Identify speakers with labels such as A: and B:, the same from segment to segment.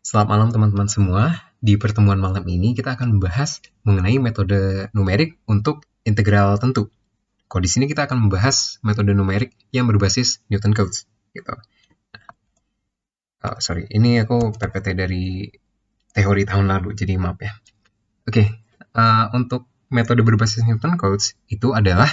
A: Selamat malam teman-teman semua. Di pertemuan malam ini kita akan membahas mengenai metode numerik untuk integral tentu. Kalau di sini kita akan membahas metode numerik yang berbasis Newton Cotes. Gitu. Ini aku PPT dari teori tahun lalu, jadi maaf ya. Untuk metode berbasis Newton Cotes itu adalah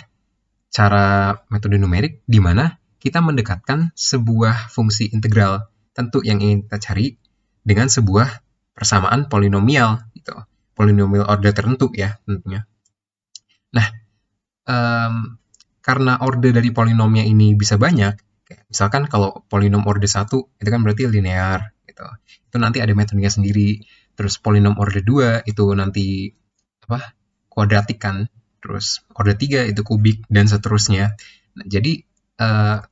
A: cara metode numerik di mana kita mendekatkan sebuah fungsi integral tentu yang ingin kita cari dengan sebuah persamaan polinomial gitu. Polinomial order tertentu ya tentunya. Nah, karena order dari polinomnya ini bisa banyak, misalkan kalau polinom order 1 itu kan berarti linear gitu. Itu nanti ada metodenya sendiri. Terus polinom order 2 itu nanti kuadratik kan. Terus order 3 itu kubik dan seterusnya. Nah, jadi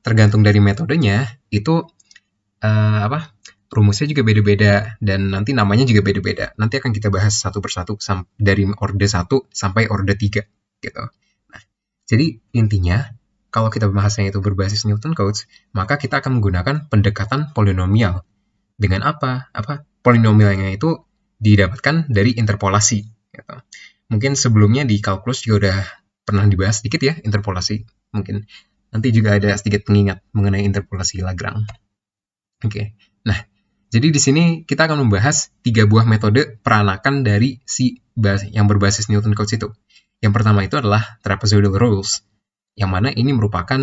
A: tergantung dari metodenya itu rumusnya juga beda-beda dan nanti namanya juga beda-beda. Nanti akan kita bahas satu persatu dari order 1 sampai order 3 gitu. Nah, jadi intinya kalau kita bahasnya itu berbasis Newton Cotes, maka kita akan menggunakan pendekatan polinomial. Dengan apa? Polinomialnya itu didapatkan dari interpolasi gitu. Mungkin sebelumnya di kalkulus juga udah pernah dibahas sedikit ya interpolasi. Mungkin nanti juga ada sedikit pengingat mengenai interpolasi Lagrange. Nah, jadi di sini kita akan membahas 3 buah metode peranakan dari yang berbasis Newton Cotes itu. Yang pertama itu adalah trapezoidal rules, yang mana ini merupakan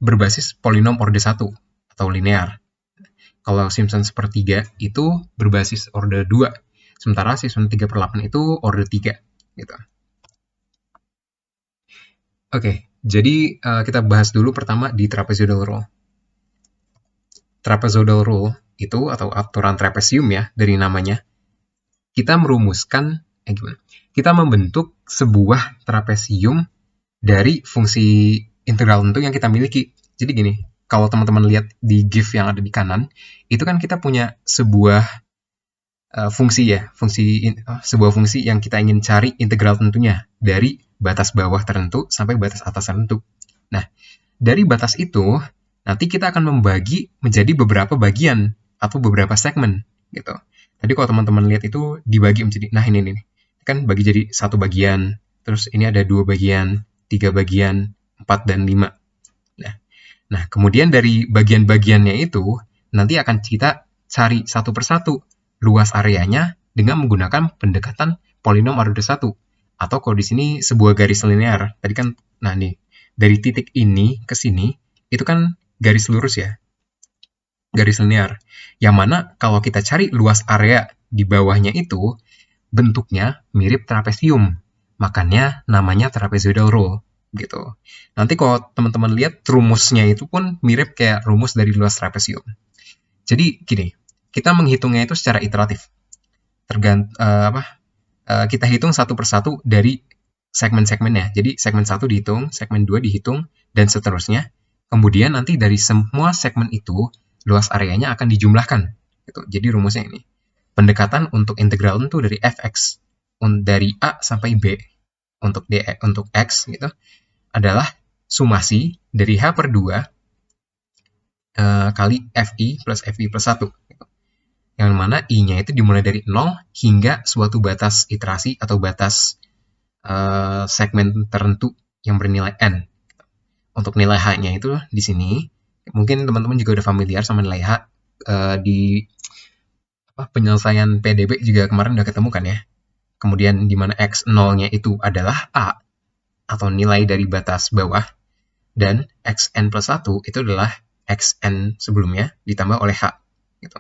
A: berbasis polinom order 1 atau linear. Kalau Simpson sepertiga itu berbasis order 2, sementara Simpson 3/8 itu order 3 gitu. Jadi kita bahas dulu pertama di trapezoidal rule. Trapezoidal rule itu atau aturan trapesium ya dari namanya, kita merumuskan kita membentuk sebuah trapesium dari fungsi integral tentu yang kita miliki. Jadi gini, kalau teman-teman lihat di GIF yang ada di kanan, itu kan kita punya sebuah sebuah fungsi yang kita ingin cari integral tentunya dari batas bawah tertentu sampai batas atas tertentu. Nah, dari batas itu nanti kita akan membagi menjadi beberapa bagian atau beberapa segmen gitu. Tadi kalau teman-teman lihat itu dibagi menjadi, nah ini kan bagi jadi 1 bagian, terus ini ada 2 bagian, 3 bagian, 4 dan 5. Nah, kemudian dari bagian-bagiannya itu nanti akan kita cari satu persatu luas areanya dengan menggunakan pendekatan polinom order 1 atau kalau di sini sebuah garis linear. Tadi kan, nah nih dari titik ini ke sini itu kan garis lurus ya, garis linear, yang mana kalau kita cari luas area di bawahnya itu bentuknya mirip trapesium, makanya namanya trapezoidal rule gitu. Nanti kalau teman-teman lihat rumusnya itu pun mirip kayak rumus dari luas trapesium. Jadi gini, kita menghitungnya itu secara iteratif. Kita hitung satu persatu dari segmen-segmennya. Jadi segmen 1 dihitung, segmen 2 dihitung, dan seterusnya. Kemudian nanti dari semua segmen itu, luas areanya akan dijumlahkan. Gitu. Jadi rumusnya ini. Pendekatan untuk integral tentu dari fx, dari A sampai B, untuk x gitu, adalah sumasi dari H/2 kali Fi plus 1. Gitu. Yang mana I-nya itu dimulai dari 0 hingga suatu batas iterasi atau batas segmen tertentu yang bernilai N. Untuk nilai H-nya itu di sini, mungkin teman-teman juga udah familiar sama nilai H di penyelesaian PDB juga kemarin udah ketemu kan ya. Kemudian di mana X0-nya itu adalah A atau nilai dari batas bawah, dan Xn plus 1 itu adalah Xn sebelumnya ditambah oleh H. Gitu.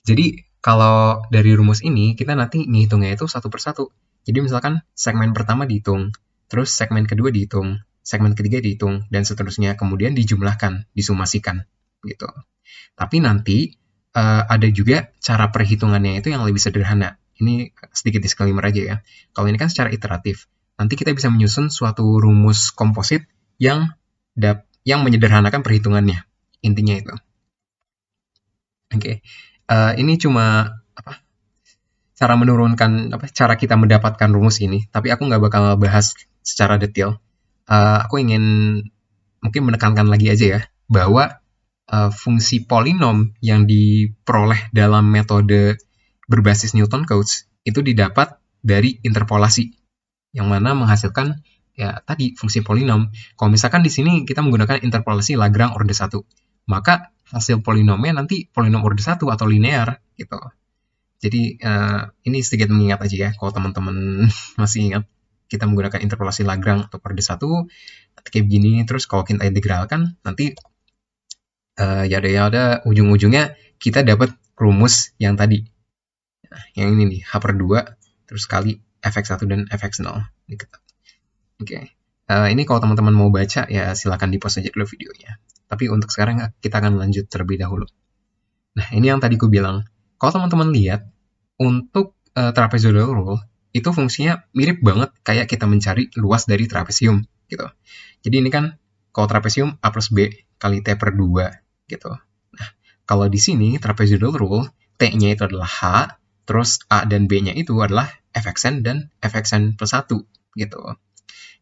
A: Jadi kalau dari rumus ini kita nanti ngitungnya itu satu persatu. Jadi misalkan segmen pertama dihitung, terus segmen kedua dihitung, segmen ketiga dihitung, dan seterusnya. Kemudian dijumlahkan, disumasikan. Gitu. Tapi nanti ada juga cara perhitungannya itu yang lebih sederhana. Ini sedikit disclaimer aja ya. Kalau ini kan secara iteratif. Nanti kita bisa menyusun suatu rumus komposit yang menyederhanakan perhitungannya. Intinya itu. Ini cuma cara menurunkan cara kita mendapatkan rumus ini, tapi aku nggak bakal bahas secara detail. Aku ingin mungkin menekankan lagi aja ya, bahwa fungsi polinom yang diperoleh dalam metode berbasis Newton Cotes itu didapat dari interpolasi, yang mana menghasilkan ya tadi fungsi polinom. Kalau misalkan di sini kita menggunakan interpolasi Lagrange orde 1, maka hasil polinomnya nanti polinom orde 1 atau linear gitu. Jadi ini sedikit mengingat aja ya, kalau teman-teman masih ingat kita menggunakan interpolasi Lagrange atau orde 1 kayak begini. Terus kalau kita integralkan nanti yada ujung-ujungnya kita dapat rumus yang tadi. Nah, yang ini nih, H per 2 terus kali fx1 dan fx0. Oke. Ini kalau teman-teman mau baca ya silakan di-pause aja dulu videonya. Tapi untuk sekarang kita akan lanjut terlebih dahulu. Nah, ini yang tadi aku bilang. Kalau teman-teman lihat untuk trapezoidal rule itu fungsinya mirip banget kayak kita mencari luas dari trapesium gitu. Jadi ini kan kalau trapesium A plus B kali T per 2 gitu. Nah, kalau di sini trapezoidal rule, T-nya itu adalah H, terus A dan B-nya itu adalah fxn dan fxn plus 1 gitu.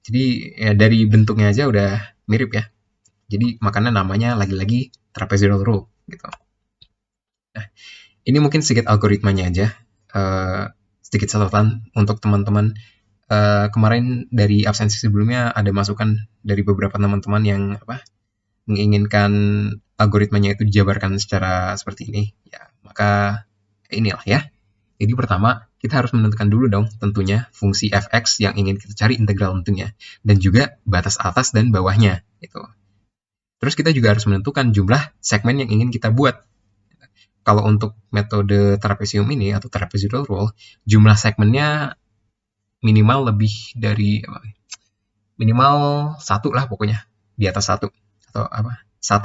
A: Jadi ya dari bentuknya aja udah mirip ya. Jadi makanya namanya lagi-lagi trapezoidal rule gitu. Nah, ini mungkin sedikit algoritmanya aja. Sedikit catatan untuk teman-teman. Kemarin dari absensi sebelumnya ada masukan dari beberapa teman-teman yang menginginkan algoritmanya itu dijabarkan secara seperti ini. Ya, maka inilah ya. Jadi pertama, kita harus menentukan dulu dong tentunya fungsi fx yang ingin kita cari integral tentunya. Dan juga batas atas dan bawahnya. Gitu. Terus kita juga harus menentukan jumlah segmen yang ingin kita buat. Kalau untuk metode trapesium ini atau trapezoidal rule, jumlah segmennya minimal lebih dari minimal 1 lah pokoknya, di atas 1 atau 1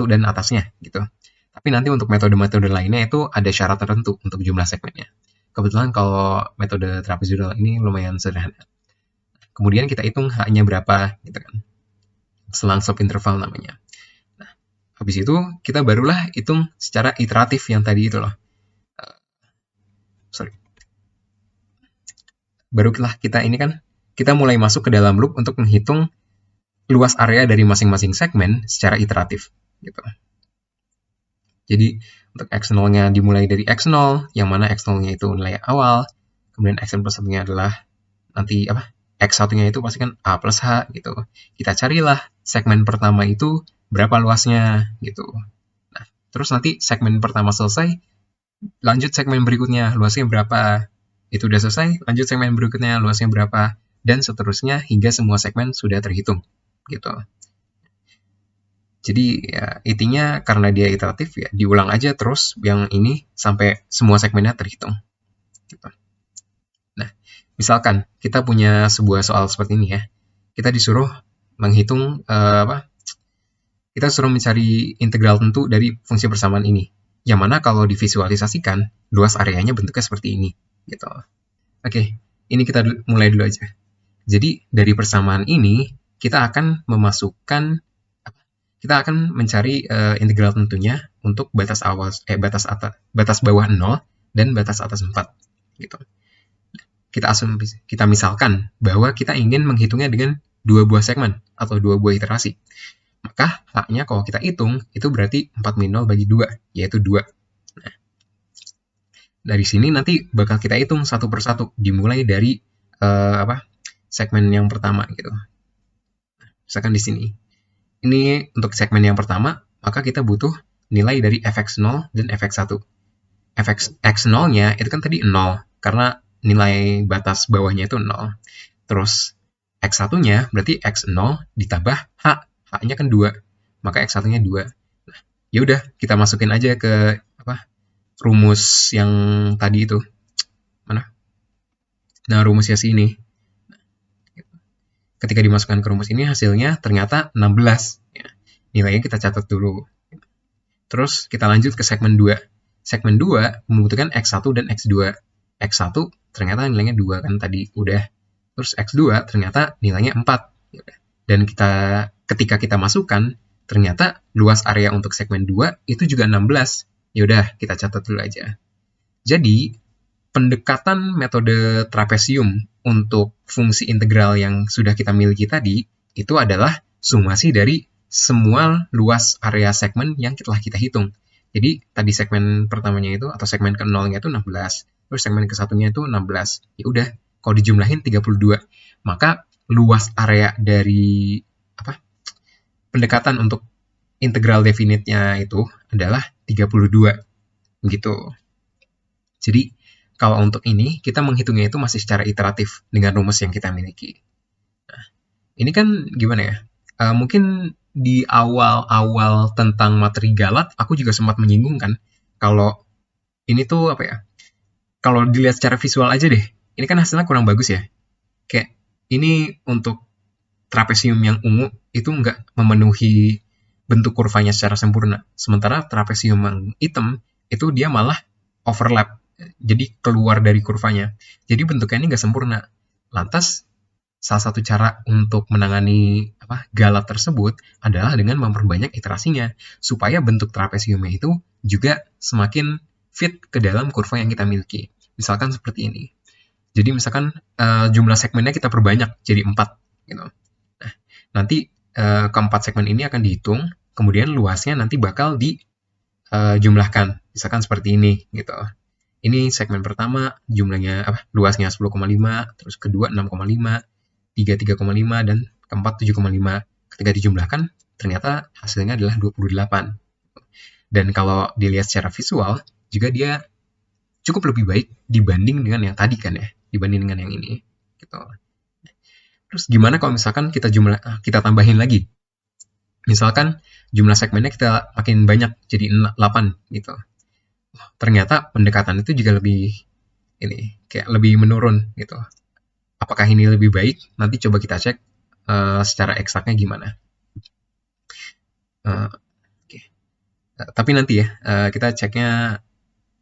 A: dan atasnya gitu. Tapi nanti untuk metode-metode lainnya itu ada syarat tertentu untuk jumlah segmennya. Kebetulan kalau metode trapezoidal ini lumayan sederhana. Kemudian kita hitung H-nya berapa gitu kan. Selang subinterval namanya. Habis itu kita barulah hitung secara iteratif yang tadi itu loh. Barulah kita ini kan, kita mulai masuk ke dalam loop untuk menghitung luas area dari masing-masing segmen secara iteratif. Gitu. Jadi untuk x0-nya dimulai dari x0, yang mana x0-nya itu nilai awal, kemudian xn plus 1-nya adalah nanti x1-nya itu pasti kan a plus h gitu. Kita carilah segmen pertama itu berapa luasnya gitu. Nah, terus nanti segmen pertama selesai, lanjut segmen berikutnya luasnya berapa. Itu udah selesai, lanjut segmen berikutnya luasnya berapa, dan seterusnya hingga semua segmen sudah terhitung gitu. Jadi ya intinya karena dia iteratif ya diulang aja terus yang ini sampai semua segmennya terhitung. Gitu. Nah, misalkan kita punya sebuah soal seperti ini ya, kita disuruh menghitung kita suruh mencari integral tentu dari fungsi persamaan ini. Yang mana kalau divisualisasikan, luas areanya bentuknya seperti ini. Gitu. Oke, ini kita mulai dulu aja. Jadi, dari persamaan ini, kita akan mencari integral tentunya untuk batas bawah 0 dan batas atas 4. Gitu. Kita misalkan bahwa kita ingin menghitungnya dengan 2 buah segmen atau 2 buah iterasi. Maka H-nya kalau kita hitung, itu berarti 4 min 0 bagi 2, yaitu 2. Nah, dari sini nanti bakal kita hitung satu persatu, dimulai dari segmen yang pertama gitu. Misalkan di sini. Ini untuk segmen yang pertama, maka kita butuh nilai dari fx0 dan fx1. X0-nya itu kan tadi 0, karena nilai batas bawahnya itu 0. Terus x1-nya berarti x0 ditambah h. H-nya kan 2, maka X1-nya 2. Nah, yaudah, kita masukin aja ke rumus yang tadi itu. Mana? Nah, rumusnya sini. Ketika dimasukkan ke rumus ini, hasilnya ternyata 16. Ya, nilainya kita catat dulu. Terus kita lanjut ke segmen 2. Segmen 2 membutuhkan X1 dan X2. X1 ternyata nilainya 2 kan tadi udah. Terus X2 ternyata nilainya 4. Dan ketika kita masukkan, ternyata luas area untuk segmen 2 itu juga 16. Yaudah, kita catat dulu aja. Jadi, pendekatan metode trapesium untuk fungsi integral yang sudah kita miliki tadi, itu adalah sumasi dari semua luas area segmen yang telah kita hitung. Jadi tadi segmen pertamanya itu atau segmen ke-0-nya itu 16, terus segmen ke-1-nya itu 16. Ya udah, kalau dijumlahin 32. Maka luas area dari pendekatan untuk integral definite-nya itu adalah 32 gitu. Jadi kalau untuk ini kita menghitungnya itu masih secara iteratif dengan rumus yang kita miliki. Nah, ini kan gimana ya? Mungkin di awal-awal tentang materi galat aku juga sempat menyinggung kan kalau ini tuh kalau dilihat secara visual aja deh, ini kan hasilnya kurang bagus ya. Kayak ini untuk trapesium yang ungu itu nggak memenuhi bentuk kurvanya secara sempurna. Sementara trapesium yang hitam itu dia malah overlap, jadi keluar dari kurvanya. Jadi bentuknya ini nggak sempurna. Lantas salah satu cara untuk menangani galat tersebut adalah dengan memperbanyak iterasinya supaya bentuk trapesiumnya itu juga semakin fit ke dalam kurva yang kita miliki. Misalkan seperti ini. Jadi misalkan jumlah segmennya kita perbanyak jadi 4 gitu. Nah, nanti keempat segmen ini akan dihitung, kemudian luasnya nanti bakal dijumlahkan. Misalkan seperti ini gitu. Ini segmen pertama jumlahnya luasnya 10,5, terus kedua 6,5, 3,5, dan keempat 7,5. Ketika dijumlahkan, ternyata hasilnya adalah 28. Dan kalau dilihat secara visual, juga dia cukup lebih baik dibanding dengan yang tadi kan ya, dibanding dengan yang ini. Gitu. Terus gimana kalau misalkan kita tambahin lagi? Misalkan jumlah segmennya kita makin banyak, jadi 8 gitu. Ternyata pendekatan itu juga kayak lebih menurun gitu. Apakah ini lebih baik? Nanti coba kita cek secara eksaknya gimana. Okay. Tapi nanti ya, kita ceknya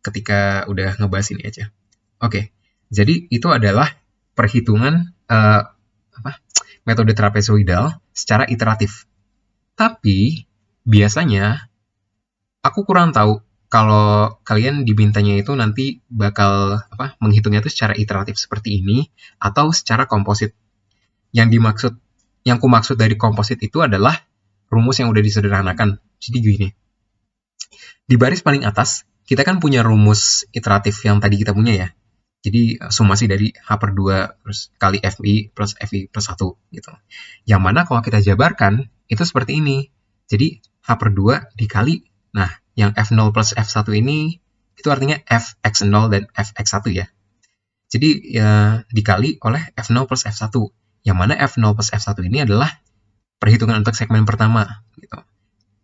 A: ketika udah ngebahas ini aja. Oke, jadi itu adalah perhitungan metode trapezoidal secara iteratif. Tapi biasanya aku kurang tahu kalau kalian dimintanya itu nanti bakal menghitungnya itu secara iteratif seperti ini atau secara komposit. Yang kumaksud dari komposit itu adalah rumus yang udah disederhanakan. Jadi gini. Di baris paling atas kita kan punya rumus iteratif yang tadi kita punya ya. Jadi sumasi dari H per 2 terus kali FI plus 1 gitu. Yang mana kalau kita jabarkan itu seperti ini. Jadi H per 2 dikali, nah yang F0 plus F1 ini itu artinya Fx0 dan Fx1 ya. Jadi ya dikali oleh F0 plus F1. Yang mana F0 plus F1 ini adalah perhitungan untuk segmen pertama gitu.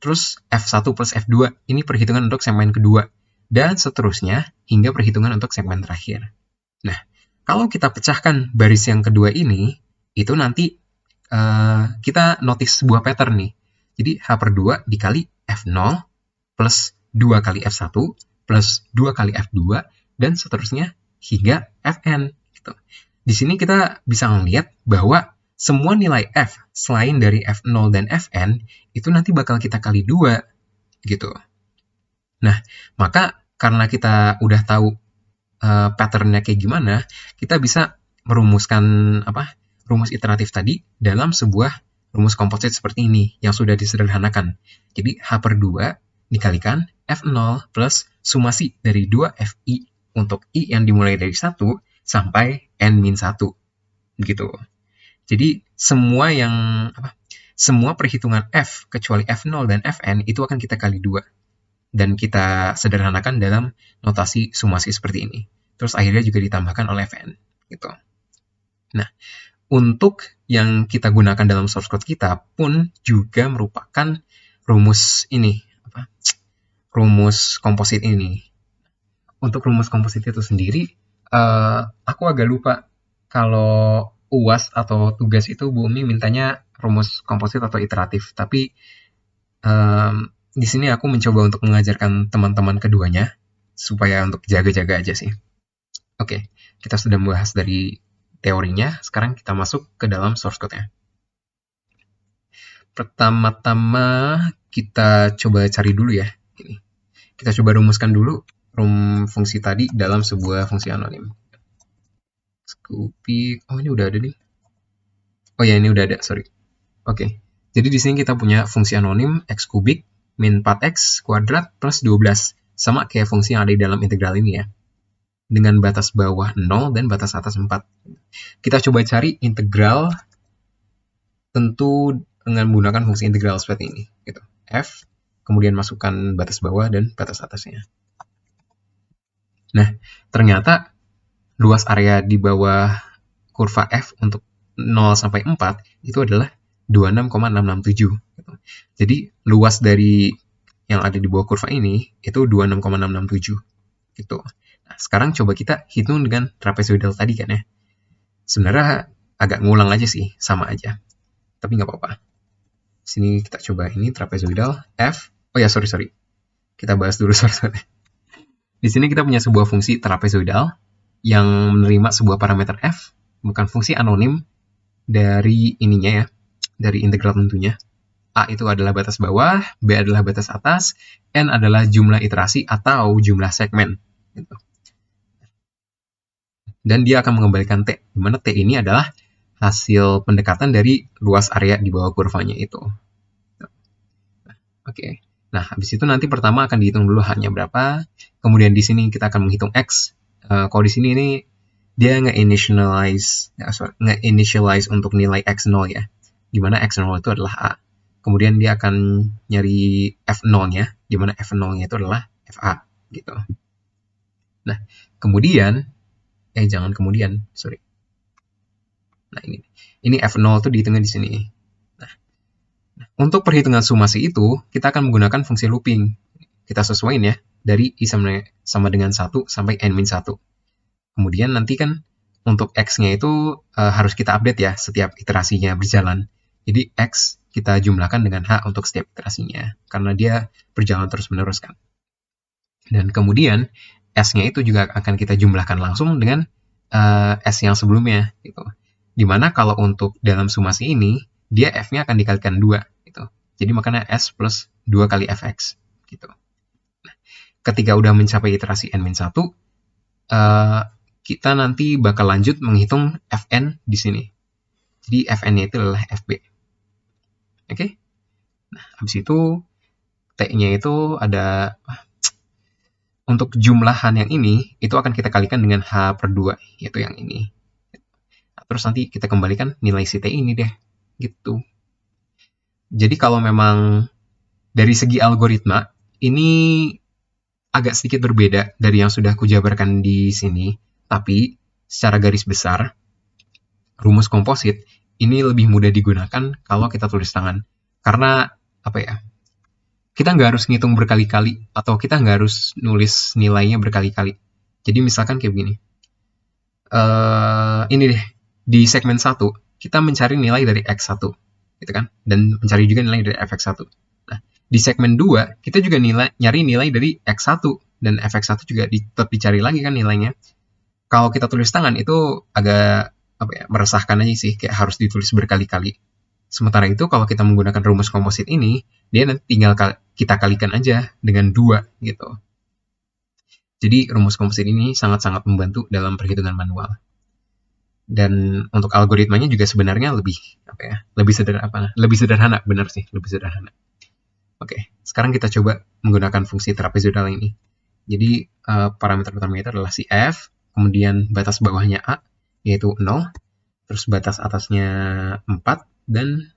A: Terus F1 plus F2 ini perhitungan untuk segmen kedua. Dan seterusnya hingga perhitungan untuk segmen terakhir. Nah, kalau kita pecahkan baris yang kedua ini, itu nanti kita notice sebuah pattern nih. Jadi H per 2 dikali F0 plus 2 kali F1 plus 2 kali F2 dan seterusnya hingga Fn. Gitu. Di sini kita bisa melihat bahwa semua nilai F selain dari F0 dan Fn itu nanti bakal kita kali 2 gitu. Nah, maka karena kita udah tahu patternnya kayak gimana, kita bisa merumuskan rumus iteratif tadi dalam sebuah rumus komposit seperti ini yang sudah disederhanakan. Jadi H per 2 dikalikan F0 plus sumasi dari 2 Fi untuk I yang dimulai dari 1 sampai N-1 gitu. Jadi semua perhitungan F kecuali F0 dan Fn itu akan kita kali 2 dan kita sederhanakan dalam notasi sumasi seperti ini. Terus akhirnya juga ditambahkan oleh Fn gitu. Nah, untuk yang kita gunakan dalam source code kita pun juga merupakan rumus ini, rumus komposit ini. Untuk rumus komposit itu sendiri, aku agak lupa kalau UAS atau tugas itu Bu Umi mintanya rumus komposit atau iteratif. Tapi di sini aku mencoba untuk mengajarkan teman-teman keduanya supaya untuk jaga-jaga aja sih. Oke, kita sudah membahas dari teorinya, sekarang kita masuk ke dalam source code-nya. Pertama-tama kita coba cari dulu ya. Ini. Kita coba rumuskan dulu fungsi tadi dalam sebuah fungsi anonim. Scoopy, oh ini udah ada nih. Oh ya, ini udah ada, sorry. Oke, Jadi di sini kita punya fungsi anonim x kubik min 4x kuadrat plus 12. Sama kayak fungsi yang ada di dalam integral ini ya. Dengan batas bawah 0 dan batas atas 4. Kita coba cari integral tentu dengan menggunakan fungsi integral seperti ini. Gitu. F, kemudian masukkan batas bawah dan batas atasnya. Nah, ternyata luas area di bawah kurva F untuk 0 sampai 4 itu adalah 26,667. Gitu. Jadi luas dari yang ada di bawah kurva ini itu 26,667. Gitu. Nah, sekarang coba kita hitung dengan trapezoidal tadi kan ya. Sebenarnya agak ngulang aja sih, sama aja. Tapi nggak apa-apa. Sini kita coba ini trapezoidal F. Oh ya, sorry. Kita bahas dulu sorry. Di sini kita punya sebuah fungsi trapezoidal yang menerima sebuah parameter F, bukan fungsi anonim dari ininya ya, dari integral tentunya. A itu adalah batas bawah, B adalah batas atas, N adalah jumlah iterasi atau jumlah segmen. Gitu. Dan dia akan mengembalikan T, di mana T ini adalah hasil pendekatan dari luas area di bawah kurvanya itu. Oke. Nah, habis itu nanti pertama akan dihitung dulu H-nya berapa, kemudian di sini kita akan menghitung X. Kalau di sini ini dia nge-initialize untuk nilai X0 ya, di mana X0 itu adalah A. Kemudian dia akan nyari F0-nya, di mana F0-nya itu adalah FA, gitu. Nah, kemudian, sorry. Nah, ini F0 itu dihitungnya di sini. Nah, untuk perhitungan sumasi itu, kita akan menggunakan fungsi looping. Kita sesuaiin ya, dari I sama dengan 1 sampai N-1. Kemudian nanti kan, untuk X-nya itu harus kita update ya, setiap iterasinya berjalan. Jadi X kita jumlahkan dengan H untuk setiap iterasinya, karena dia berjalan terus-menerus kan. Dan kemudian S-nya itu juga akan kita jumlahkan langsung dengan S yang sebelumnya. Gitu. Dimana kalau untuk dalam sumasi ini, dia F-nya akan dikalikan 2. Gitu. Jadi makanya S plus 2 kali Fx. Gitu. Nah, ketika udah mencapai iterasi N-1, kita nanti bakal lanjut menghitung Fn di sini. Jadi Fn-nya itu adalah Fb. Oke? Nah, habis itu T-nya itu ada, untuk jumlahan yang ini, itu akan kita kalikan dengan H per 2, yaitu yang ini. Nah, terus nanti kita kembalikan nilai si T ini deh, gitu. Jadi kalau memang dari segi algoritma, ini agak sedikit berbeda dari yang sudah kujabarkan di sini, tapi secara garis besar, rumus komposit ini lebih mudah digunakan kalau kita tulis tangan. Karena, kita nggak harus ngitung berkali-kali, atau kita nggak harus nulis nilainya berkali-kali. Jadi misalkan kayak begini. Ini deh, di segmen 1, kita mencari nilai dari X1, gitu kan? Dan mencari juga nilai dari Fx1. Nah, di segmen 2, kita juga nyari nilai dari X1, dan Fx1 juga tetap dicari lagi kan nilainya. Kalau kita tulis tangan, itu agak meresahkan aja sih, kayak harus ditulis berkali-kali. Sementara itu kalau kita menggunakan rumus komposit ini, dia nanti tinggal kita kalikan aja dengan 2 gitu. Jadi rumus komposit ini sangat-sangat membantu dalam perhitungan manual. Dan untuk algoritmanya juga sebenarnya lebih sederhana, benar sih, lebih sederhana. Oke, sekarang kita coba menggunakan fungsi trapezoidal ini. Jadi parameter pertama itu adalah si F, kemudian batas bawahnya A, yaitu 0, terus batas atasnya 4, dan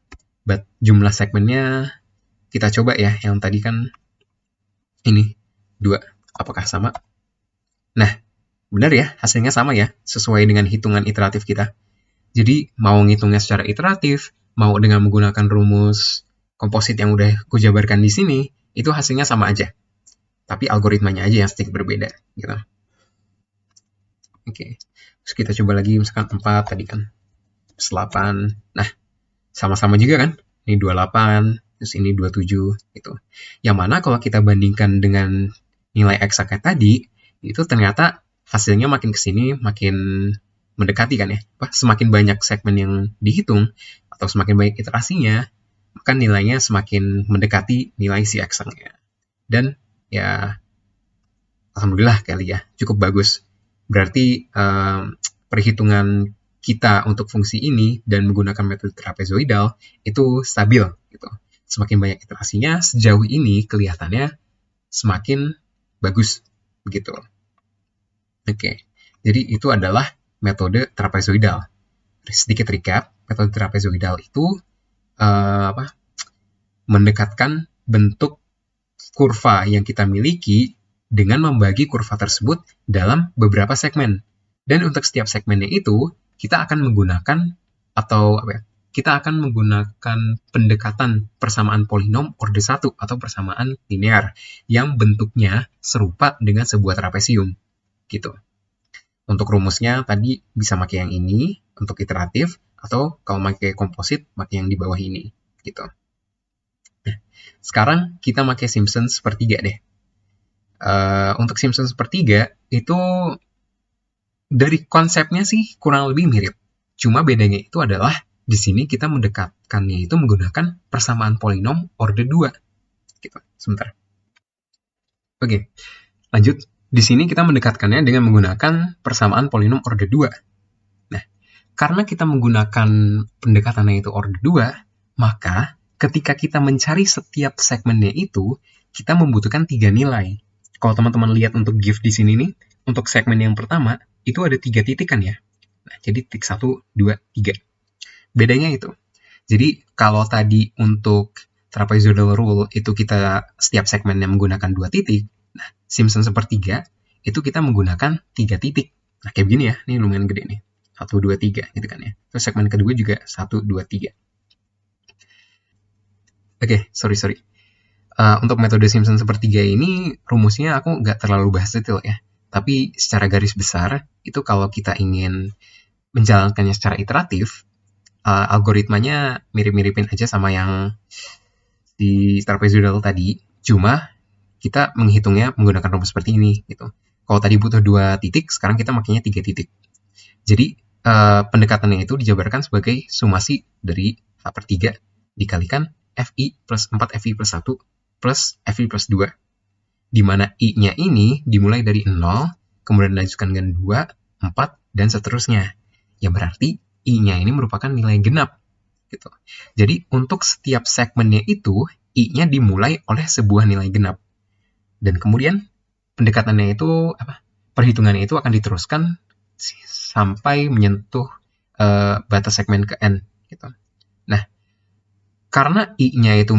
A: jumlah segmennya kita coba ya, yang tadi kan ini 2, apakah sama? Nah, benar ya, hasilnya sama ya, sesuai dengan hitungan iteratif kita. Jadi, mau ngitungnya secara iteratif, mau dengan menggunakan rumus komposit yang udah kujabarkan di sini, itu hasilnya sama aja. Tapi algoritmanya aja yang sedikit berbeda, gitu. Oke, terus kita coba lagi, misalkan 4 tadi kan, 8. Nah, sama-sama juga kan, ini 28, terus ini 27, gitu. Yang mana kalau kita bandingkan dengan nilai eksaknya tadi, itu ternyata hasilnya makin kesini, makin mendekati kan ya. Semakin banyak segmen yang dihitung, atau semakin banyak iterasinya, maka nilainya semakin mendekati nilai si eksaknya. Dan ya, alhamdulillah kali ya, cukup bagus. Berarti perhitungan kita untuk fungsi ini dan menggunakan metode trapezoidal itu stabil gitu. Semakin banyak iterasinya, sejauh ini kelihatannya semakin bagus begitu. Oke. Jadi itu adalah metode trapezoidal. Sedikit recap, metode trapezoidal itu mendekatkan bentuk kurva yang kita miliki dengan membagi kurva tersebut dalam beberapa segmen. Dan untuk setiap segmennya itu, kita akan menggunakan pendekatan persamaan polinom orde 1 atau persamaan linear yang bentuknya serupa dengan sebuah trapesium gitu. Untuk rumusnya tadi bisa pakai yang ini untuk iteratif, atau kalau pakai komposit pakai yang di bawah ini gitu. Nah, sekarang kita pakai Simpson sepertiga deh. Untuk Simpson sepertiga itu dari konsepnya sih kurang lebih mirip. Cuma bedanya itu adalah di sini kita mendekatkannya itu menggunakan persamaan polinom orde 2. Gitu. Sebentar. Oke, lanjut. Di sini kita mendekatkannya dengan menggunakan persamaan polinom orde 2. Nah, karena kita menggunakan pendekatannya itu orde 2, maka ketika kita mencari setiap segmennya itu, kita membutuhkan 3 nilai. Kalau teman-teman lihat untuk GIF di sini nih, untuk segmen yang pertama, itu ada 3 titik kan ya? Nah, jadi titik 1, 2, 3. Bedanya itu. Jadi, kalau tadi untuk trapezoidal rule itu kita setiap segmennya menggunakan 2 titik, nah, Simpson sepertiga itu kita menggunakan 3 titik. Nah, kayak begini ya, ini lumayan gede nih. 1, 2, 3 gitu kan ya. Terus segmen kedua juga 1, 2, 3. Oke, sorry. Untuk metode Simpson sepertiga ini, rumusnya aku nggak terlalu bahas detail ya. Tapi secara garis besar, itu kalau kita ingin menjalankannya secara iteratif, algoritmanya mirip-miripin aja sama yang di trapezoidal tadi. Cuma kita menghitungnya menggunakan rumus seperti ini gitu. Kalau tadi butuh 2 titik, sekarang kita makanya 3 titik. Jadi pendekatannya itu dijabarkan sebagai sumasi dari H/3 dikalikan FI plus 4FI plus 1 plus FI plus 2. Di mana I-nya ini dimulai dari 0, kemudian dilanjutkan dengan 2, 4, dan seterusnya. Yang berarti I-nya ini merupakan nilai genap. Gitu. Jadi untuk setiap segmennya itu, I-nya dimulai oleh sebuah nilai genap. Dan kemudian pendekatannya itu, perhitungannya itu akan diteruskan sampai menyentuh batas segmen ke N. Gitu. Nah, karena I-nya itu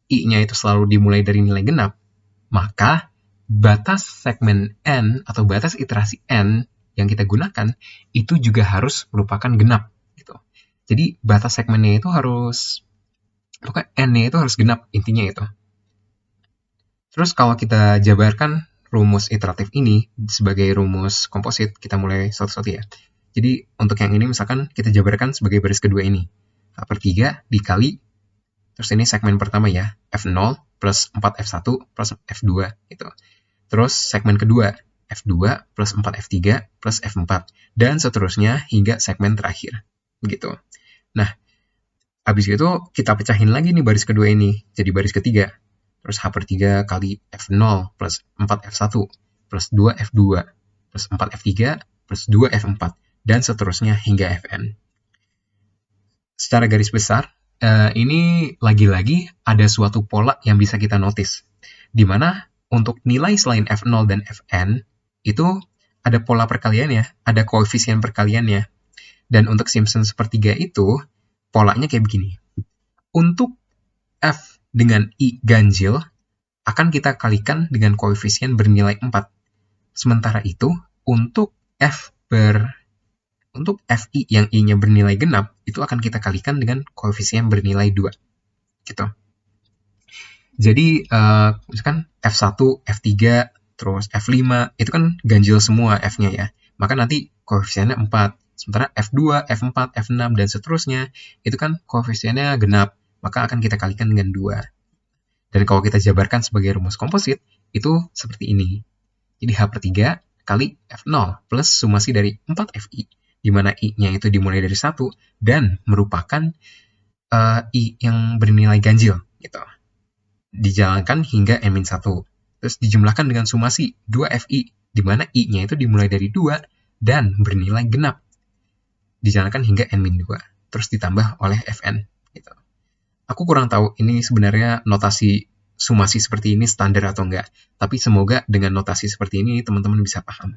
A: I-nya itu selalu dimulai dari nilai genap, maka batas segmen N atau batas iterasi N yang kita gunakan itu juga harus merupakan genap. Gitu. Jadi batas segmennya itu N-nya itu harus genap, intinya itu. Terus kalau kita jabarkan rumus iteratif ini sebagai rumus komposit, kita mulai satu-satu ya. Jadi untuk yang ini misalkan kita jabarkan sebagai baris kedua ini. H/3 dikali, terus ini segmen pertama ya, F0 plus 4F1 plus F2 gitu. Terus segmen kedua, F2 plus 4F3 plus F4, dan seterusnya hingga segmen terakhir. Begitu. Nah, habis itu kita pecahin lagi nih baris kedua ini, jadi baris ketiga. Terus H/3 kali F0 plus 4F1 plus 2F2 plus 4F3 plus 2F4, dan seterusnya hingga Fn. Secara garis besar, ini lagi-lagi ada suatu pola yang bisa kita notice, di mana untuk nilai selain F0 dan Fn, itu ada pola perkaliannya, ada koefisien perkaliannya. Dan untuk Simpson sepertiga itu, polanya kayak begini. Untuk F dengan I ganjil, akan kita kalikan dengan koefisien bernilai 4. Sementara itu, untuk Fi yang I-nya bernilai genap, itu akan kita kalikan dengan koefisien bernilai 2. Gitu. Jadi, misalkan F1, F3, terus F5, itu kan ganjil semua F-nya ya. Maka nanti koefisiennya 4. Sementara F2, F4, F6, dan seterusnya, itu kan koefisiennya genap. Maka akan kita kalikan dengan 2. Dan kalau kita jabarkan sebagai rumus komposit, itu seperti ini. Jadi H/3 kali F0 plus sumasi dari 4Fi, di mana I-nya itu dimulai dari 1 dan merupakan I yang bernilai ganjil. Gitu. Dijalankan hingga N-1. Terus dijumlahkan dengan sumasi 2Fi, di mana I-nya itu dimulai dari 2 dan bernilai genap. Dijalankan hingga n-2, terus ditambah oleh Fn. Gitu. Aku kurang tahu ini sebenarnya notasi sumasi seperti ini standar atau enggak, tapi semoga dengan notasi seperti ini teman-teman bisa paham.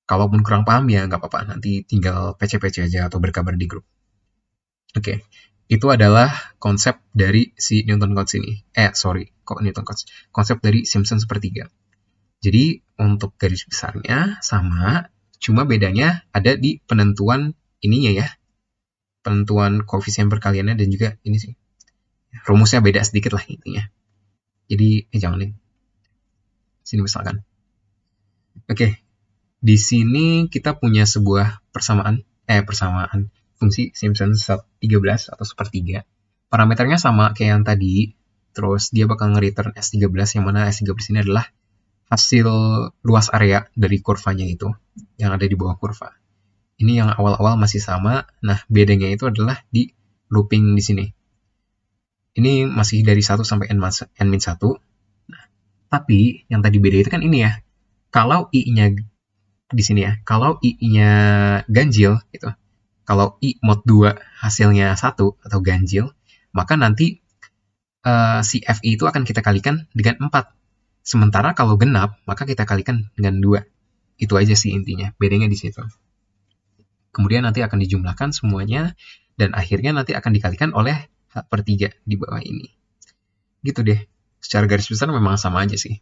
A: Kalaupun kurang paham ya nggak apa-apa, nanti tinggal PC-PC aja atau berkabar di grup. Oke, itu adalah konsep dari si Newton Cotes ini. Konsep dari Simpson sepertiga. Jadi untuk garis besarnya sama, cuma bedanya ada di penentuan ininya ya. Penentuan koefisien perkaliannya dan juga ini sih. Rumusnya beda sedikit lah intinya. Jadi, jangan nih. Sini misalkan. Oke, di sini kita punya sebuah persamaan fungsi Simpson 13 atau sepertiga. Parameternya sama kayak yang tadi, terus dia bakal nge-return S13, yang mana S13 ini adalah hasil luas area dari kurvanya itu, yang ada di bawah kurva. Ini yang awal-awal masih sama, nah bedanya itu adalah di looping di sini. Ini masih dari 1 sampai n-1. Nah, tapi yang tadi beda itu kan ini ya, kalau I-nya di sini ya, kalau I-nya ganjil gitu, kalau I mod 2 hasilnya 1 atau ganjil, maka nanti si Fi itu akan kita kalikan dengan 4. Sementara kalau genap, maka kita kalikan dengan 2. Itu aja sih intinya, bedanya di situ. Kemudian nanti akan dijumlahkan semuanya, dan akhirnya nanti akan dikalikan oleh H/3 di bawah ini. Gitu deh, secara garis besar memang sama aja sih.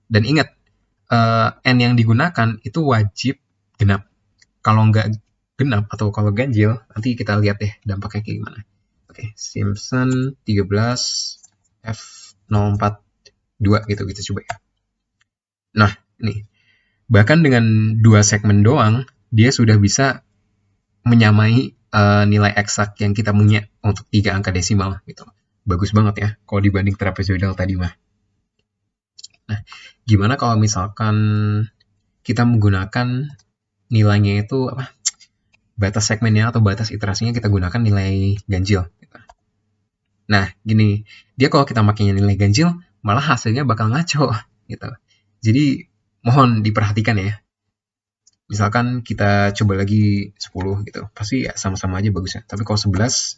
A: Dan ingat, N yang digunakan itu wajib genap. Kalau nggak genap atau kalau ganjil, nanti kita lihat deh dampaknya kayak gimana. Oke, Simpson 13 F042 gitu kita coba ya. Nah, ini bahkan dengan 2 segmen doang, dia sudah bisa menyamai nilai eksak yang kita punya untuk 3 angka desimal gitu. Bagus banget ya kalau dibanding trapezoidal tadi mah. Nah, gimana kalau misalkan kita menggunakan nilainya itu apa? Batas segmennya atau batas iterasinya kita gunakan nilai ganjil. Gitu. Nah, gini, dia kalau kita makainya nilai ganjil, malah hasilnya bakal ngaco. Gitu. Jadi, mohon diperhatikan ya. Misalkan kita coba lagi 10 gitu, pasti ya sama-sama aja bagusnya. Tapi kalau 11,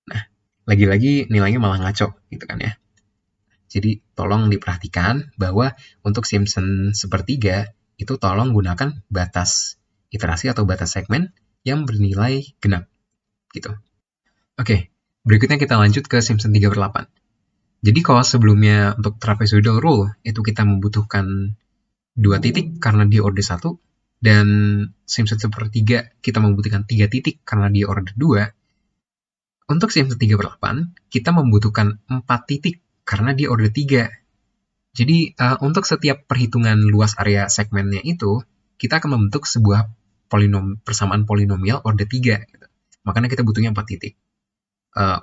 A: nah, lagi-lagi nilainya malah ngaco gitu kan ya. Jadi, tolong diperhatikan bahwa untuk Simpson sepertiga, itu tolong gunakan batas iterasi atau batas segmen yang bernilai genap, gitu. Oke, berikutnya kita lanjut ke Simpson 3/8. Jadi kalau sebelumnya untuk trapezoidal rule, itu kita membutuhkan 2 titik karena dia order 1, dan Simpson sepertiga kita membutuhkan 3 titik karena dia order 2, untuk Simpson 3/8, kita membutuhkan 4 titik karena dia order 3. Jadi, untuk setiap perhitungan luas area segmennya itu, kita akan membentuk sebuah persamaan polinomial order 3. Gitu. Makanya kita butuhnya 4 titik.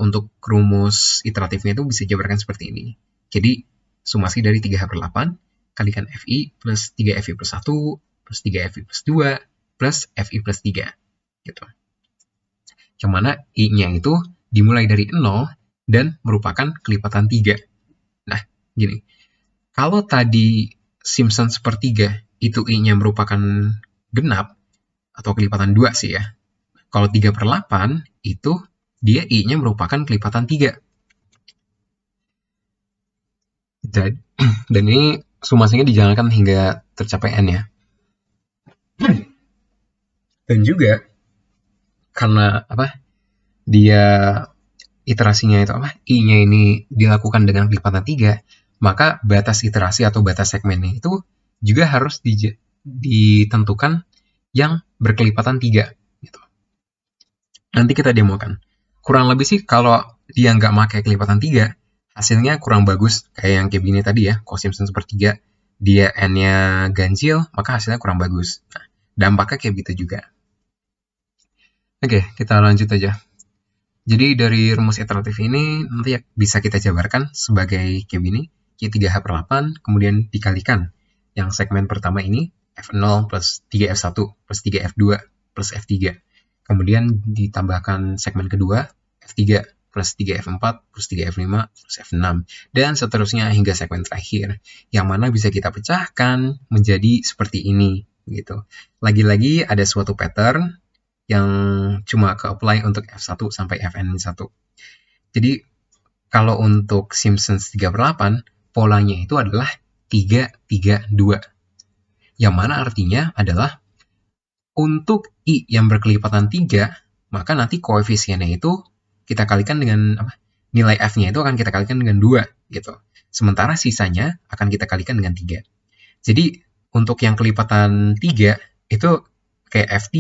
A: Untuk rumus iteratifnya itu bisa dijabarkan seperti ini. Jadi, sumasi dari 3/8 kalikan Fi plus 3Fi plus 1 plus 3Fi plus 2 plus Fi plus 3. Gitu. Yang mana I-nya itu dimulai dari 0 dan merupakan kelipatan 3. Nah, gini. Kalau tadi Simpson sepertiga itu I-nya merupakan genap, atau kelipatan 2 sih ya. Kalau 3/8 itu dia I-nya merupakan kelipatan 3. Dan ini sumasinya dijalankan hingga tercapai N ya. Dan juga karena dia iterasinya itu I-nya ini dilakukan dengan kelipatan 3, maka batas iterasi atau batas segmennya itu juga harus ditentukan yang berkelipatan 3. Gitu. Nanti kita demokan. Kurang lebih sih kalau dia nggak pakai kelipatan 3, hasilnya kurang bagus. Kayak yang kayak gini tadi ya, kalau Simpson sepertiga, dia N-nya ganjil, maka hasilnya kurang bagus. Nah, dampaknya kayak gitu juga. Oke, kita lanjut aja. Jadi dari rumus iteratif ini nanti bisa kita jabarkan sebagai kayak gini, Y3H/8, kemudian dikalikan yang segmen pertama ini, F0 plus 3F1 plus 3F2 plus F3. Kemudian ditambahkan segmen kedua, F3 plus 3F4 plus 3F5 plus F6. Dan seterusnya hingga segmen terakhir, yang mana bisa kita pecahkan menjadi seperti ini. gitu. Lagi-lagi ada suatu pattern yang cuma ke-apply untuk F1 sampai Fn-1. Jadi kalau untuk Simpsons 3/8, polanya itu adalah 3-3-2. Yang mana artinya adalah untuk I yang berkelipatan 3, maka nanti koefisiennya itu kita kalikan dengan apa? Nilai F-nya itu akan kita kalikan dengan 2 gitu. Sementara sisanya akan kita kalikan dengan 3. Jadi untuk yang kelipatan 3 itu kayak F3,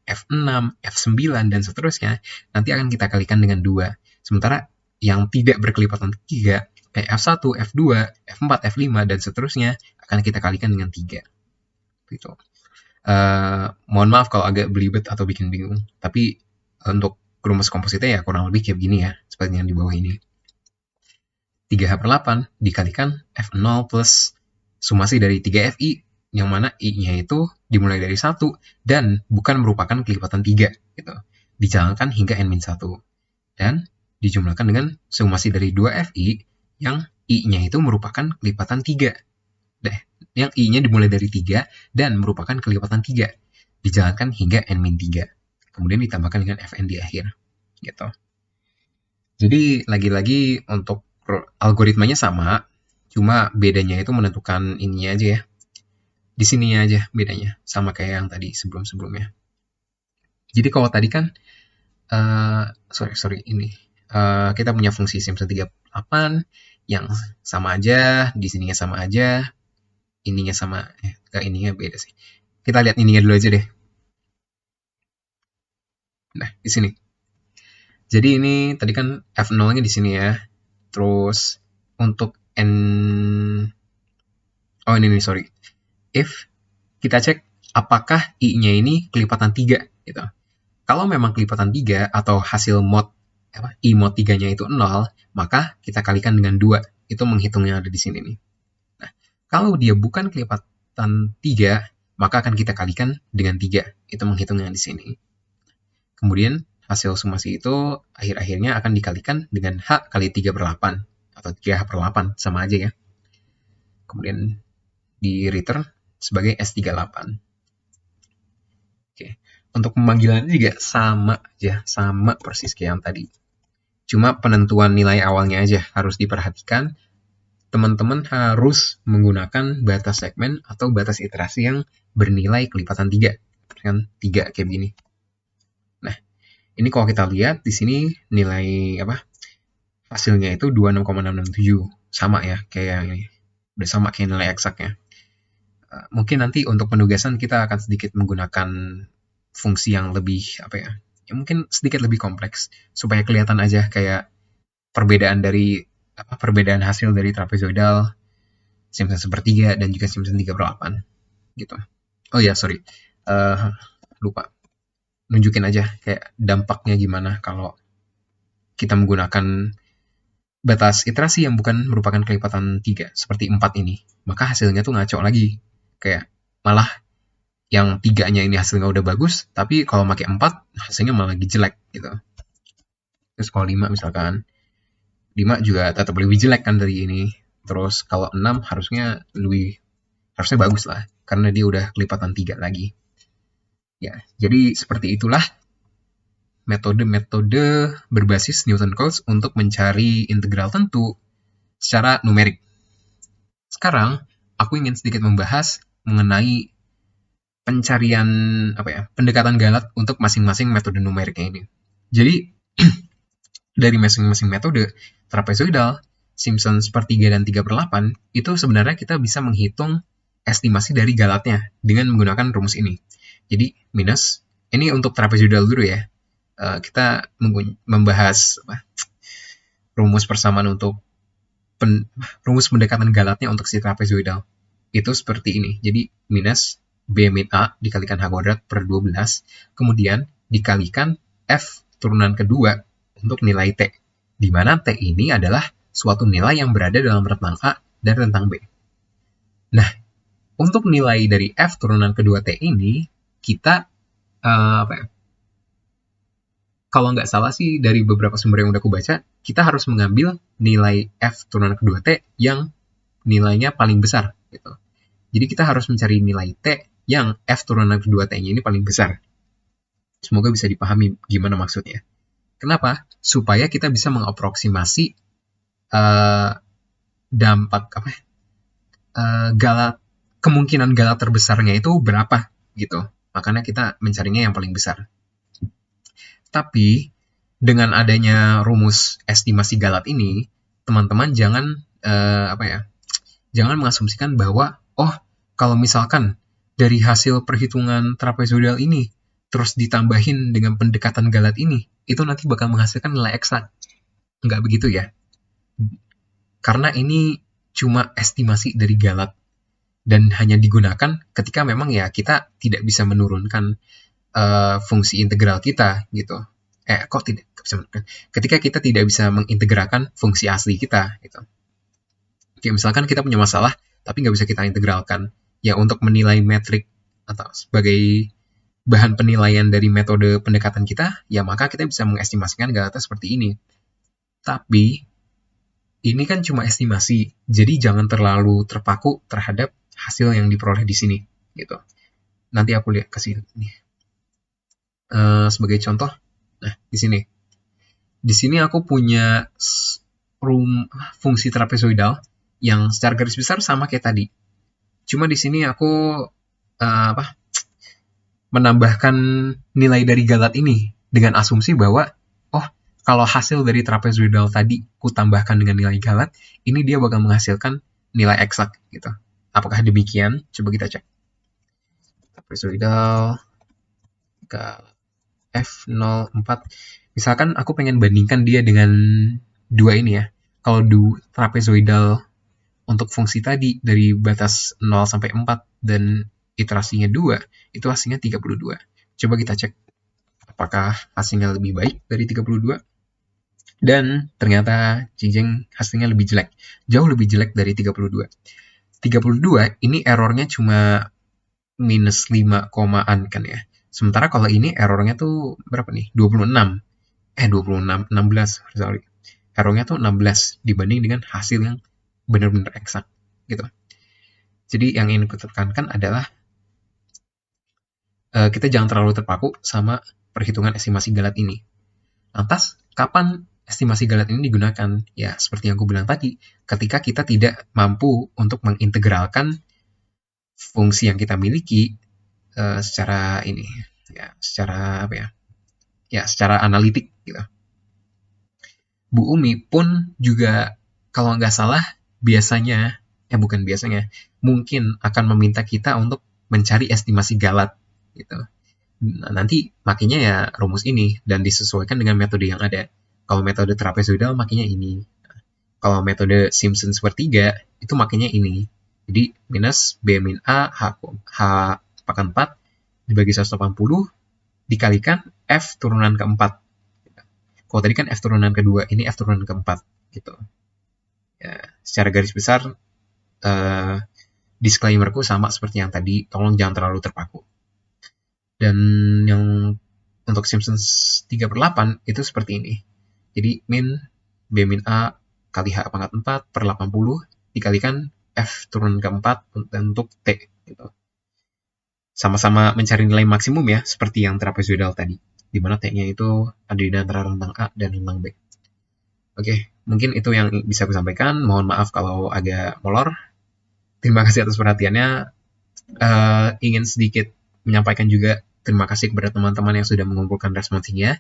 A: F6, F9 dan seterusnya nanti akan kita kalikan dengan 2. Sementara yang tidak berkelipatan 3 kayak F1, F2, F4, F5 dan seterusnya akan kita kalikan dengan 3. Gitu. Mohon maaf kalau agak belibet atau bikin bingung, tapi untuk rumus kompositnya ya kurang lebih kayak begini ya, seperti yang di bawah ini. 3H/8 dikalikan F0 plus sumasi dari 3FI, yang mana I-nya itu dimulai dari 1 dan bukan merupakan kelipatan 3, gitu. Dijalankan hingga N-1. Dan dijumlahkan dengan sumasi dari 2FI, yang I-nya itu merupakan kelipatan 3. Yang I-nya dimulai dari 3 dan merupakan kelipatan 3. Dijalankan hingga N-3. Kemudian ditambahkan dengan Fn di akhir. Gitu. Jadi lagi-lagi untuk algoritmanya sama, cuma bedanya itu menentukan ininya aja ya. Di sini aja bedanya, sama kayak yang tadi sebelum-sebelumnya. Jadi kalau tadi kan, ini. Kita punya fungsi Simpson 38 yang sama aja, di sininya sama aja, ininya sama, ininya beda sih. Kita lihat ininya dulu aja deh. Nah, di sini. Jadi ini tadi kan F0-nya di sini ya. Terus untuk sorry. If kita cek apakah I-nya ini kelipatan 3 gitu. Kalau memang kelipatan 3 atau hasil mod I mod 3-nya itu 0, maka kita kalikan dengan 2. Itu menghitungnya ada di sini nih. Nah, kalau dia bukan kelipatan 3, maka akan kita kalikan dengan 3. Itu menghitungnya di sini. Kemudian hasil sumasi itu akhir-akhirnya akan dikalikan dengan H kali 3/8 atau 3H/8, sama aja ya. Kemudian di return sebagai S38. Oke. Untuk pemanggilannya juga sama aja, sama persis kayak yang tadi. Cuma penentuan nilai awalnya aja harus diperhatikan. Teman-teman harus menggunakan batas segmen atau batas iterasi yang bernilai kelipatan 3. Kan 3 kayak begini. Nah, ini kalau kita lihat di sini nilai hasilnya itu 26,667. Sama ya kayak yang ini. Udah sama kayak nilai eksaknya. Mungkin nanti untuk penugasan kita akan sedikit menggunakan fungsi yang lebih mungkin sedikit lebih kompleks supaya kelihatan aja kayak perbedaan hasil dari trapezoidal, Simpson sepertiga dan juga Simpson 3/8 gitu. Oh ya, sorry. Lupa. Nunjukin aja kayak dampaknya gimana kalau kita menggunakan batas iterasi yang bukan merupakan kelipatan 3 seperti 4 ini. Maka hasilnya tuh ngaco lagi. Kayak malah yang 3-nya ini hasilnya udah bagus, tapi kalau pakai 4 hasilnya malah lagi jelek gitu. Terus kalau 5 misalkan, 5 juga tetap lebih jelek kan dari ini. Terus kalau 6 harusnya bagus lah, karena dia udah kelipatan 3 lagi. Ya, jadi seperti itulah metode-metode berbasis Newton Cotes untuk mencari integral tentu secara numerik. Sekarang, aku ingin sedikit membahas mengenai pencarian pendekatan Galat untuk masing-masing metode numeriknya ini. Jadi dari masing-masing metode trapezoidal, Simpson sepertiga dan 3/8 itu sebenarnya kita bisa menghitung estimasi dari Galatnya dengan menggunakan rumus ini. Jadi minus ini untuk trapezoidal dulu ya. Kita membahas rumus persamaan untuk rumus pendekatan Galatnya untuk si trapezoidal. Itu seperti ini. Jadi minus B min A dikalikan H kuadrat per 12, kemudian dikalikan F turunan kedua untuk nilai T, di mana T ini adalah suatu nilai yang berada dalam rentang A dan rentang B. Nah, untuk nilai dari F turunan kedua T ini, kita, kalau nggak salah sih dari beberapa sumber yang udah aku baca, kita harus mengambil nilai F turunan kedua T yang nilainya paling besar. Gitu. Jadi kita harus mencari nilai T yang F turunan kedua T-nya ini paling besar. Semoga bisa dipahami gimana maksudnya. Kenapa? Supaya kita bisa mengaproksimasi dampak galat, kemungkinan galat terbesarnya itu berapa gitu. Makanya kita mencarinya yang paling besar. Tapi dengan adanya rumus estimasi galat ini, teman-teman jangan jangan mengasumsikan bahwa kalau misalkan dari hasil perhitungan trapezoidal ini terus ditambahin dengan pendekatan galat ini, itu nanti bakal menghasilkan nilai eksak. Nggak begitu ya. Karena ini cuma estimasi dari galat dan hanya digunakan ketika memang ya kita tidak bisa menurunkan fungsi integral kita gitu. Ketika kita tidak bisa mengintegralkan fungsi asli kita gitu. Oke, misalkan kita punya masalah tapi nggak bisa kita integralkan. Ya untuk menilai metrik atau sebagai bahan penilaian dari metode pendekatan kita, ya maka kita bisa mengestimasikan galatnya seperti ini. Tapi ini kan cuma estimasi, jadi jangan terlalu terpaku terhadap hasil yang diperoleh di sini, gitu. Nanti aku lihat ke sini. Sebagai contoh, nah di sini. Di sini aku punya fungsi trapezoidal yang secara garis besar sama kayak tadi. Cuma di sini aku menambahkan nilai dari galat ini dengan asumsi bahwa kalau hasil dari trapezoidal tadi ku tambahkan dengan nilai galat, ini dia bakal menghasilkan nilai eksak gitu. Apakah demikian? Coba kita cek. Trapezoidal galat F04. Misalkan aku pengen bandingkan dia dengan dua ini ya. Kalau trapezoidal untuk fungsi tadi dari batas 0 sampai 4 dan iterasinya 2, itu hasilnya 32. Coba kita cek apakah hasilnya lebih baik dari 32. Dan ternyata jeng hasilnya lebih jelek. Jauh lebih jelek dari 32. 32 ini errornya cuma minus 5 komaan kan ya. Sementara kalau ini errornya tuh berapa nih? 26. 16, sorry. Errornya tuh 16 dibanding dengan hasil yang benar-benar eksak gitu. Jadi yang ingin aku tekankan adalah kita jangan terlalu terpaku sama perhitungan estimasi galat ini. Lantas, kapan estimasi galat ini digunakan? Ya, seperti yang aku bilang tadi, ketika kita tidak mampu untuk mengintegralkan fungsi yang kita miliki secara ini, ya, secara secara analitik gitu. Bu Umi pun juga kalau nggak salah mungkin akan meminta kita untuk mencari estimasi galat gitu. Nah, nanti makanya ya rumus ini dan disesuaikan dengan metode yang ada. Kalau metode trapezoidal makanya ini. Kalau metode Simpson sepertiga itu makanya ini. Jadi minus B min A H pangkat 4 dibagi 180 dikalikan F turunan keempat. Kalau tadi kan F turunan kedua, ini F turunan keempat gitu. Ya, secara garis besar disclaimerku sama seperti yang tadi, tolong jangan terlalu terpaku. Dan yang untuk Simpson 3/8 itu seperti ini. Jadi min B min A kali H pangkat 4 per 80 dikalikan F turunan keempat untuk T. Gitu. Sama-sama mencari nilai maksimum ya, seperti yang trapezoidal tadi. Di mana T-nya itu ada di antara rentang A dan rentang B. Oke, mungkin itu yang bisa aku sampaikan. Mohon maaf kalau agak molor. Terima kasih atas perhatiannya. Ingin sedikit menyampaikan juga terima kasih kepada teman-teman yang sudah mengumpulkan responsinya.